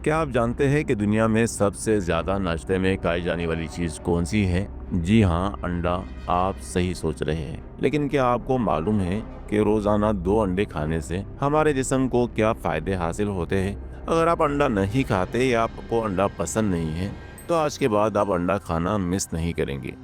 क्या आप जानते हैं कि दुनिया में सबसे ज़्यादा नाश्ते में खाई जाने वाली चीज़ कौन सी है? जी हाँ, अंडा। आप सही सोच रहे हैं। लेकिन क्या आपको मालूम है कि रोज़ाना 2 अंडे खाने से हमारे जिस्म को क्या फ़ायदे हासिल होते हैं? अगर आप अंडा नहीं खाते या आपको अंडा पसंद नहीं है, तो आज के बाद आप अंडा खाना मिस नहीं करेंगे।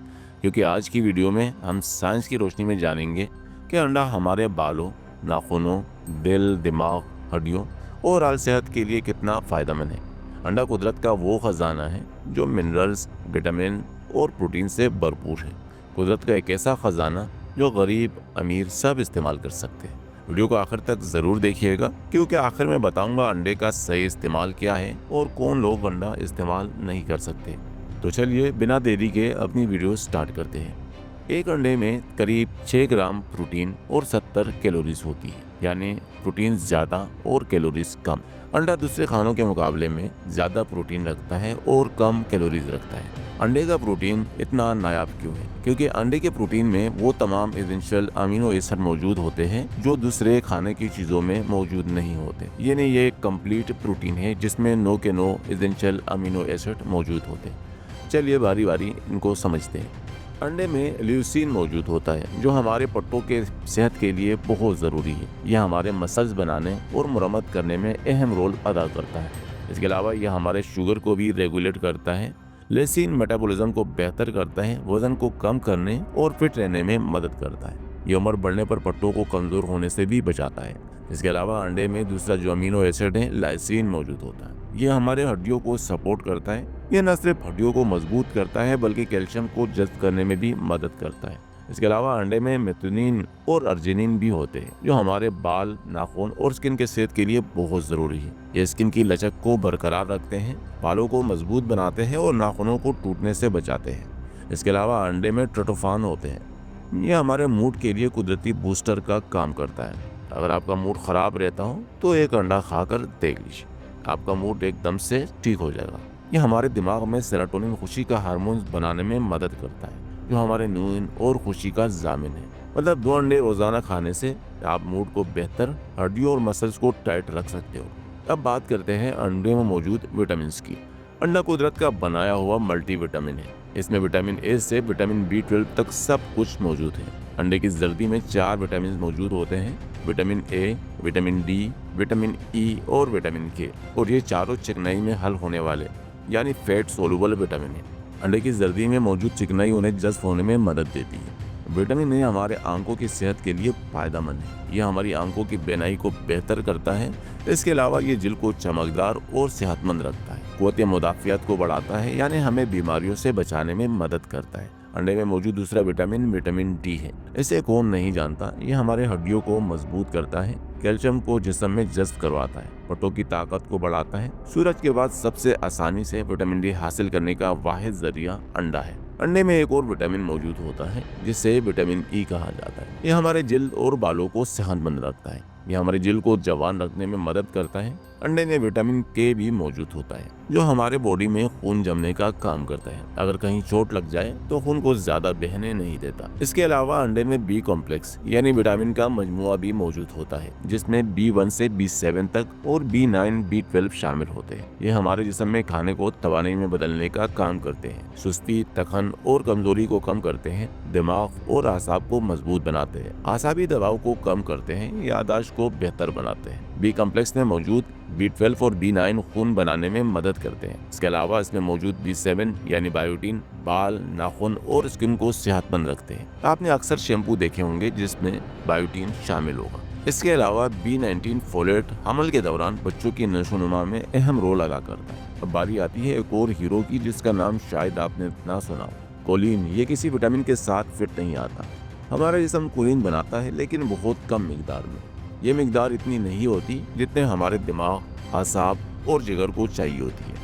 क्योंकि आज की वीडियो में हम साइंस की रोशनी में जानेंगे कि अंडा हमारे बालों, नाखूनों, दिल, दिमाग, हड्डियों ओवरऑल सेहत के लिए कितना फ़ायदेमंद है। अंडा कुदरत का वो ख़जाना है जो मिनरल्स, विटामिन और प्रोटीन से भरपूर है। कुदरत का एक ऐसा ख़जाना जो गरीब अमीर सब इस्तेमाल कर सकते हैं। वीडियो को आखिर तक ज़रूर देखिएगा, क्योंकि आखिर में बताऊंगा अंडे का सही इस्तेमाल क्या है और कौन लोग अंडा इस्तेमाल नहीं कर सकते। तो चलिए बिना देरी के अपनी वीडियो स्टार्ट करते हैं। एक अंडे में करीब 6 ग्राम प्रोटीन और 70 कैलोरीज होती है, यानी प्रोटीन ज़्यादा और कैलोरीज कम। अंडा दूसरे खानों के मुकाबले में ज़्यादा प्रोटीन रखता है और कम कैलोरीज रखता है। अंडे का प्रोटीन इतना नायाब क्यों है? क्योंकि अंडे के प्रोटीन में वो तमाम एसेंशियल अमीनो एसिड मौजूद होते हैं जो दूसरे खाने की चीज़ों में मौजूद नहीं होते। यानी ये एक कंप्लीट प्रोटीन है जिसमें 9 के 9 एसेंशियल अमीनो एसिड मौजूद होते हैं। चलिए बारी बारी इनको समझते हैं। अंडे में ल्यूसीन मौजूद होता है जो हमारे पट्टों के सेहत के लिए बहुत ज़रूरी है। यह हमारे मसल्स बनाने और मरम्मत करने में अहम रोल अदा करता है। इसके अलावा यह हमारे शुगर को भी रेगुलेट करता है। लेसिन मेटाबॉलिज्म को बेहतर करता है, वजन को कम करने और फिट रहने में मदद करता है। ये उम्र बढ़ने पर पट्टों को कमज़ोर होने से भी बचाता है। इसके अलावा अंडे में दूसरा जो अमीनो एसिड है लाइसिन मौजूद होता है। यह हमारे हड्डियों को सपोर्ट करता है। यह न सिर्फ हड्डियों को मजबूत करता है बल्कि कैल्शियम को जज़्ब करने में भी मदद करता है। इसके अलावा अंडे में मेथ्योनिन और अर्जिनिन भी होते हैं जो हमारे बाल, नाखून और स्किन के सेहत के लिए बहुत ज़रूरी है। ये स्किन की लचक को बरकरार रखते हैं, बालों को मजबूत बनाते हैं और नाखूनों को टूटने से बचाते हैं। इसके अलावा अंडे में ट्रिप्टोफान होते हैं। ये हमारे मूड के लिए कुदरती बूस्टर का काम करता है। अगर आपका मूड ख़राब रहता हो तो एक अंडा खाकर देख लीजिए, आपका मूड एकदम से ठीक हो जाएगा। यह हमारे दिमाग में सेरोटोनिन, खुशी का हार्मोन बनाने में मदद करता है जो हमारे नींद और खुशी का ज़ामिन है। मतलब 2 अंडे रोज़ाना खाने से आप मूड को बेहतर, हड्डियों और मसल्स को टाइट रख सकते हो। अब बात करते हैं अंडे में मौजूद विटामिन की। अंडा कुदरत का बनाया हुआ मल्टीविटामिन है। इसमें विटामिन ए से विटामिन B12 तक सब कुछ मौजूद है। अंडे की जर्दी में 4 विटामिन मौजूद होते हैं: vitamin A, vitamin D, vitamin E और विटामिन के। और ये चारों चिकनाई में हल होने वाले यानी फैट सोलुबल विटामिन है। अंडे की जर्दी में मौजूद चिकनाई उन्हें जज़्ब होने में मदद देती है। विटामिन ए हमारे आंखों की सेहत के लिए फ़ायदेमंद है। यह हमारी आंखों की बीनाई को बेहतर करता है। इसके अलावा ये जिल्द को चमकदार और सेहतमंद रखता है। क़ुव्वत मुदाफ़ियत को बढ़ाता है, यानी हमें बीमारियों से बचाने में मदद करता है। अंडे में मौजूद दूसरा विटामिन विटामिन डी है। इसे कौन नहीं जानता। यह हमारे हड्डियों को मजबूत करता है, कैल्शियम को जिस्म में जज़्ब करवाता है, पट्टों की ताकत को बढ़ाता है। सूरज के बाद सबसे आसानी से विटामिन डी हासिल करने का वाहिद जरिया अंडा है। अंडे में एक और विटामिन मौजूद होता है जिसे विटामिन ई कहा जाता है। यह हमारे जिल्द और बालों को सेहतमंद रखता है। यह हमारे जिल्द को जवान रखने में मदद करता है। अंडे में विटामिन के भी मौजूद होता है जो हमारे बॉडी में खून जमने का काम करता है। अगर कहीं चोट लग जाए तो खून को ज्यादा बहने नहीं देता। इसके अलावा अंडे में बी कॉम्प्लेक्स यानी विटामिन का मजमुआ भी मौजूद होता है जिसमें B1 से B7 तक और B9, B12 शामिल होते हैं। यह हमारे जिस्म में खाने को तवानाई में बदलने का काम करते हैं, सुस्ती, थकान और कमजोरी को कम करते हैं, दिमाग और आसाब को मजबूत बनाते हैं, आसाबी दबाव को कम करते हैं, याददाश्त को बेहतर बनाते हैं। बी कॉम्प्लेक्स में मौजूद B12 और B9 खून बनाने में मदद करते हैं। इसके अलावा इसमें मौजूद B7 यानी बायोटीन बाल, नाखून और स्किन को सेहतमंद रखते हैं। आपने अक्सर शैम्पू देखे होंगे जिसमें बायोटीन शामिल होगा। इसके अलावा B19 फोलेट हमल के दौरान बच्चों की नशोनुमा में अहम रोल अदा करता है। अब बारी आती है एक और हीरो की जिसका नाम शायद आपने ना सुना हो, कोलिन। ये किसी विटामिन के साथ फिट नहीं आता। हमारा जिस्म कोलिन बनाता है लेकिन बहुत कम मिकदार में। ये मिकदार इतनी नहीं होती जितने हमारे दिमाग, आसाब और जिगर को चाहिए होती है,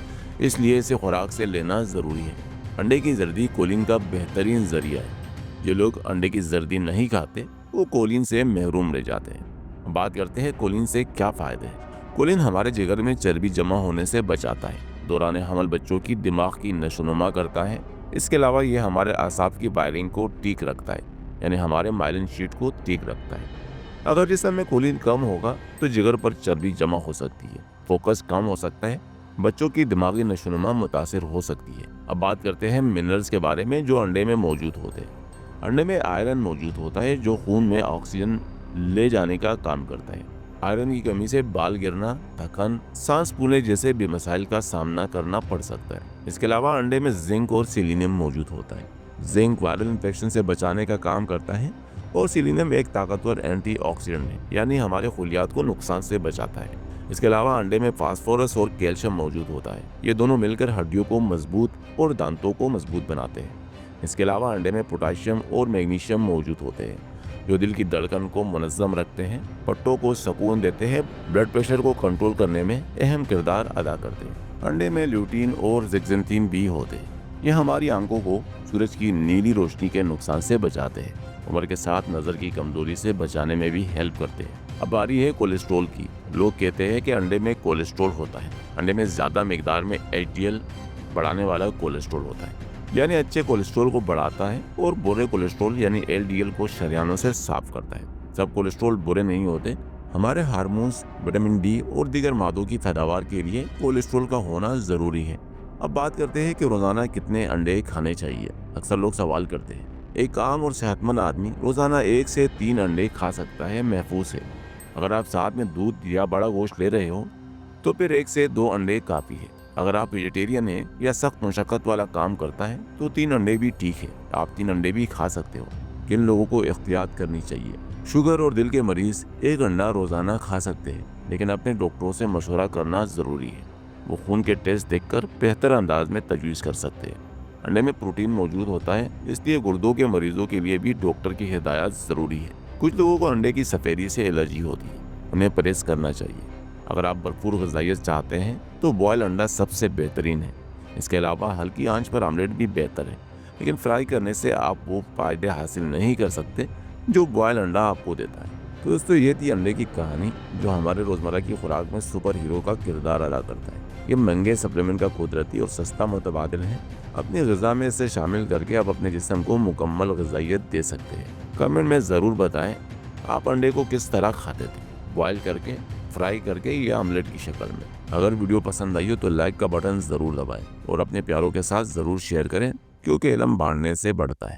इसलिए इसे खुराक से लेना ज़रूरी है। अंडे की जर्दी कोलिन का बेहतरीन ज़रिया है। जो लोग अंडे की जर्दी नहीं खाते वो कोलिन से महरूम रह जाते हैं। बात करते हैं कोलिन से क्या फ़ायदे हैं। कोलिन हमारे जिगर में चर्बी जमा होने से बचाता है। दौरान हमल बच्चों की दिमाग की नशोनुमा करता है। इसके अलावा ये हमारे आसाब की वायरिंग को ठीक रखता है, यानी हमारे माइलिन शीट को ठीक रखता है। अगर जिस्म में कोलिन कम होगा तो जिगर पर चर्बी जमा हो सकती है, फोकस कम हो सकता है बच्चों की दिमागी नशोनुमा मुतासिर हो सकती है। अब बात करते हैं मिनरल्स के बारे में जो अंडे में मौजूद होते हैं। अंडे में आयरन मौजूद होता है जो खून में ऑक्सीजन ले जाने का काम करता है। आयरन की कमी से बाल गिरना, थकान, सांस फूलने जैसे भी मसाइल का सामना करना पड़ सकता है। इसके अलावा अंडे में जिंक और सेलेनियम मौजूद होता है। जिंक वायरल इन्फेक्शन से बचाने का काम करता है और सेलेनियम एक ताकतवर एंटीऑक्सीडेंट है, यानी हमारे खुलियात को नुकसान से बचाता है। इसके अलावा अंडे में फास्फोरस और कैल्शियम मौजूद होता है। ये दोनों मिलकर हड्डियों को मजबूत और दांतों को मजबूत बनाते हैं। इसके अलावा अंडे में पोटाशियम और मैग्नीशियम मौजूद होते हैं जो दिल की धड़कन को मुनज़्ज़म रखते हैं, पट्टों को सुकून देते हैं, ब्लड प्रेशर को कंट्रोल करने में अहम किरदार अदा करते हैं। अंडे में ल्यूटीन और ज़ेक्सेंथिन भी होते हैं। ये हमारी आंखों को सूरज की नीली रोशनी के नुकसान से बचाते हैं। उम्र के साथ नज़र की कमजोरी से बचाने में भी हेल्प करते हैं। अब बारी है कोलेस्ट्रॉल की। लोग कहते हैं कि अंडे में कोलेस्ट्रॉल होता है। अंडे में ज़्यादा मिकदार में एचडीएल बढ़ाने वाला कोलेस्ट्रॉल होता है, यानी अच्छे कोलेस्ट्रॉल को बढ़ाता है और बुरे कोलेस्ट्रॉल यानी एलडीएल को शरीयानों से साफ करता है। सब कोलेस्ट्रॉल बुरे नहीं होते। हमारे हार्मोन्स, विटामिन डी और दीगर मादों की पैदावार के लिए कोलेस्ट्रॉल का होना ज़रूरी है। अब बात करते हैं कि रोज़ाना कितने अंडे खाने चाहिए। अक्सर लोग सवाल करते हैं। एक आम और सेहतमंद आदमी रोज़ाना 1 से 3 अंडे खा सकता है, महफूज है। अगर आप साथ में दूध या बड़ा गोश्त ले रहे हो तो फिर 1 से 2 अंडे काफ़ी है। अगर आप वेजिटेरियन हैं या सख्त मशक्क़त वाला काम करता है तो 3 अंडे भी ठीक है। आप 3 अंडे भी खा सकते हो। किन लोगों को एहतियात करनी चाहिए? शुगर और दिल के मरीज़ 1 अंडा रोज़ाना खा सकते हैं, लेकिन अपने डॉक्टरों से मशवरा करना ज़रूरी है। वो खून के टेस्ट देखकर बेहतर अंदाज में तजवीज़ कर सकते हैं। अंडे में प्रोटीन मौजूद होता है, इसलिए गुर्दों के मरीजों के लिए भी डॉक्टर की हिदायत ज़रूरी है। कुछ लोगों को अंडे की सफ़ेदी से एलर्जी होती है, उन्हें परहेज़ करना चाहिए। अगर आप भरपूर ग़िज़ाइयत चाहते हैं तो बॉयल अंडा सबसे बेहतरीन है। इसके अलावा हल्की आंच पर आमलेट भी बेहतर है, लेकिन फ्राई करने से आप वो फ़ायदे हासिल नहीं कर सकते जो बॉयल अंडा आपको देता है। तो दोस्तों, ये थी अंडे की कहानी जो हमारे रोज़मर्रा की खुराक में सुपर हीरो का किरदार अदा करता है। ये महंगे सप्लीमेंट का कुदरती और सस्ता मुतबादिल है। अपनी ग़िज़ा में इसे शामिल करके आप अपने जिस्म को मुकम्मल ग़िज़ाइयत दे सकते हैं। कमेंट में ज़रूर बताएं आप अंडे को किस तरह खाते थे, बॉयल करके, फ्राई करके या आमलेट की शक्ल में। अगर वीडियो पसंद आई हो तो लाइक का बटन ज़रूर दबाएं और अपने प्यारों के साथ ज़रूर शेयर करें, क्योंकि इल्म बांटने से बढ़ता है।